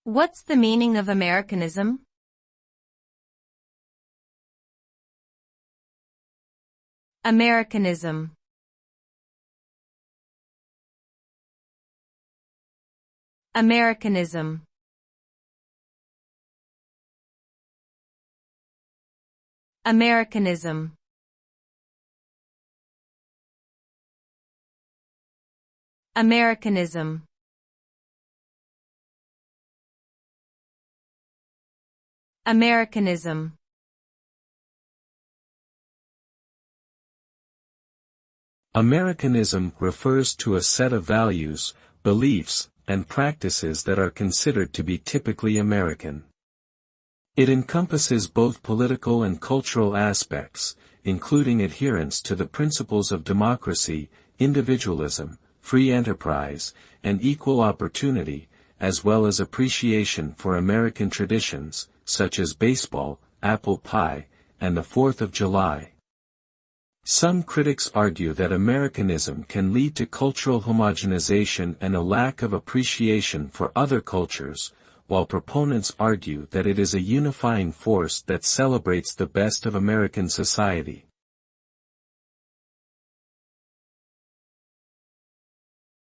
What's the meaning of Americanism? Americanism. Americanism. Americanism. Americanism. Americanism. Americanism refers to a set of values, beliefs, and practices that are considered to be typically American. It encompasses both political and cultural aspects, including adherence to the principles of democracy, individualism, free enterprise, and equal opportunity, as well as appreciation for American traditions, such as baseball, apple pie, and the 4th of July. Some critics argue that Americanism can lead to cultural homogenization and a lack of appreciation for other cultures, while proponents argue that it is a unifying force that celebrates the best of American society.